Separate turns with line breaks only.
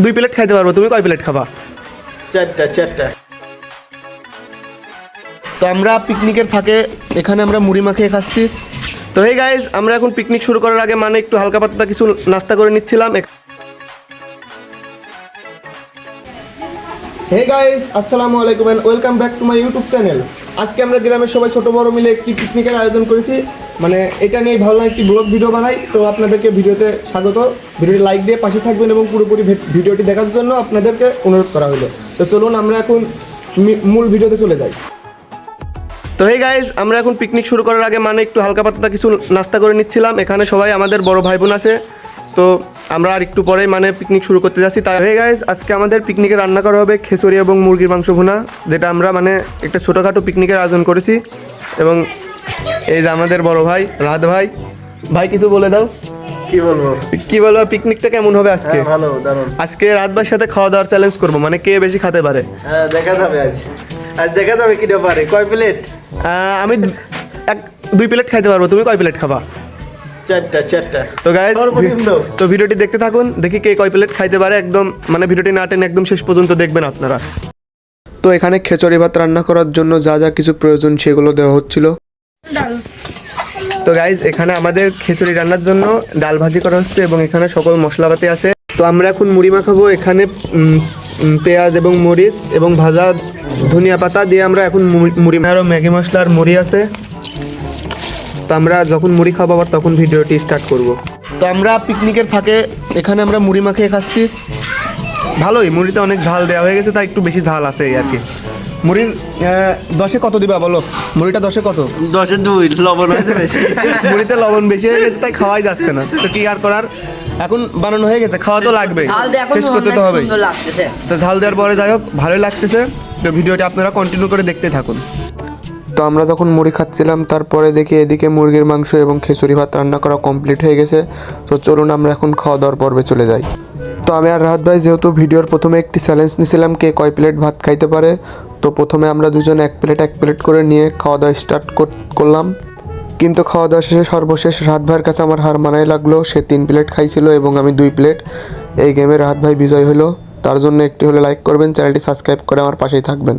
দুই প্লেট খাইতে পারবো। তুমি কয় প্লেট খাবা?
চারটা।
তো আমরা পিকনিকের ফাঁকে এখানে আমরা মুড়ি মাখিয়ে খাচ্ছি। তো হে গাইজ, আমরা এখন পিকনিক শুরু করার আগে মানে একটু হালকা পাতলা কিছু নাস্তা করে নিচ্ছিলাম। হে গাইজ, আসসালামু আলাইকুম and welcome back to my YouTube channel. আজকে আমরা গ্রামের সবাই ছোট বড় মিলে একটি পিকনিকের আয়োজন করেছি। মানে এটা নিয়ে ভাবলাম একটি ব্লগ ভিডিও বানাই। তো আপনাদেরকে ভিডিওতে স্বাগত। ভিডিওটি লাইক দিয়ে পাশে থাকবেন এবং পুরোপুরি ভিডিওটি দেখার জন্য আপনাদেরকে অনুরোধ করা হলো। তো চলুন আমরা এখন মূল ভিডিওতে চলে যাই। তো হে গাইজ, আমরা এখন পিকনিক শুরু করার আগে মানে একটু হালকা পাতলা কিছু নাস্তা করে নিচ্ছিলাম। এখানে সবাই আমাদের বড় ভাই বোন আছে। তো আমরা আর একটু পরেই মানে পিকনিক শুরু করতে যাচ্ছি। তাই হে গাইজ, আজকে আমাদের পিকনিকে রান্না করা হবে খিচুড়ি এবং মুরগির মাংস ভুনা, যেটা আমরা মানে একটা ছোটোখাটো পিকনিকের আয়োজন করেছি। এবং এই যে আমাদের বড় ভাই রাহাত ভাই। ভাই কিছু বলে দাও। কি বলবো, পিকনিকটা কেমন হবে আজকে?
ভালো, দারুণ।
আজকে রাহাত ভাইয়ের সাথে খাওয়া দাওয়ার চ্যালেঞ্জ করবো, মানে কে বেশি খেতে পারে।
হ্যাঁ, দেখা যাবে আজ দেখা যাবে কিটা পারে। কয় প্লেট?
আমি দুই প্লেট খাইতে পারবো। তুমি কয় প্লেট খাবা?
চারটা।
তো গাইস, তো ভিডিওটি দেখতে থাকুন, দেখি কে কয় প্লেট খাইতে পারে। একদম মানে ভিডিওটি না টেনে একদম শেষ পর্যন্ত দেখবেন আপনারা। তো এখানে খিচুড়ি ভাত রান্না করার জন্য যা যা কিছু প্রয়োজন সেগুলো দেওয়া হচ্ছিল। তো গাইস, এখানে আমাদের খিচুড়ি রান্নার জন্য ডাল ভাজি করা হচ্ছে এবং এখানে সকল মশলাপাতি আছে। তো আমরা এখন মুড়ি মাখাবো। এখানে পেঁয়াজ এবং মরিচ এবং ভাজা ধনিয়া পাতা দিয়ে আমরা এখন মুড়ি, আরও ম্যাগি মশলার মুড়ি আছে। তো আমরা যখন মুড়ি খাবো আবার তখন ভিডিওটি স্টার্ট করব। তো আমরা পিকনিকের ফাঁকে এখানে আমরা মুড়ি মাখিয়ে খাচ্ছি। ভালোই, মুড়িতে অনেক ঝাল দেওয়া হয়ে গেছে, তাই একটু বেশি ঝাল আছে এই আর কি। মুড়ির 10-এ কত দিবা বলো? মুড়িটা 10-এ কত?
10-এ 2। লবণ হয়েছে বেশি।
মুড়িতে লবণ বেশি হয়ে গেছে, তাই খাওয়াই যাচ্ছে না। তো কি আর করার, এখন বানানো হয়ে গেছে, খাওয়া তো লাগবে, শেষ করতে তো হবে। তো ঝাল দেওয়ার পরে যাই হোক ভালোই লাগতেছে। তো ভিডিওটি আপনারা কন্টিনিউ করে দেখতে থাকুন। তো আমরা যখন মুড়ি খাচ্ছিলাম তারপরে দেখি এদিকে মুরগির মাংস এবং খিচুড়ি ভাত রান্না করা কমপ্লিট হয়ে গেছে। তো চলুন আমরা এখন খাওয়া দাওয়ার পর্বে চলে যাই। তো আমি আর রাহাত ভাই যেহেতু ভিডিওর প্রথমে একটি চ্যালেঞ্জ নিয়েছিলাম কে কয় প্লেট ভাত খাইতে পারে, তো প্রথমে আমরা দুজন এক প্লেট করে নিয়ে খাওয়া দাওয়া স্টার্ট করলাম। কিন্তু খাওয়া দাওয়া শেষে সর্বশেষ রাহাত ভাইয়ের কাছে আমার হার মানাই লাগলো। সে 3 প্লেট খাইছিল এবং আমি 2 প্লেট। এই গেমে রাহাত ভাই বিজয় হলো। তার জন্য একটি হলে লাইক করবেন, চ্যানেলটি সাবস্ক্রাইব করে আমার পাশেই থাকবেন।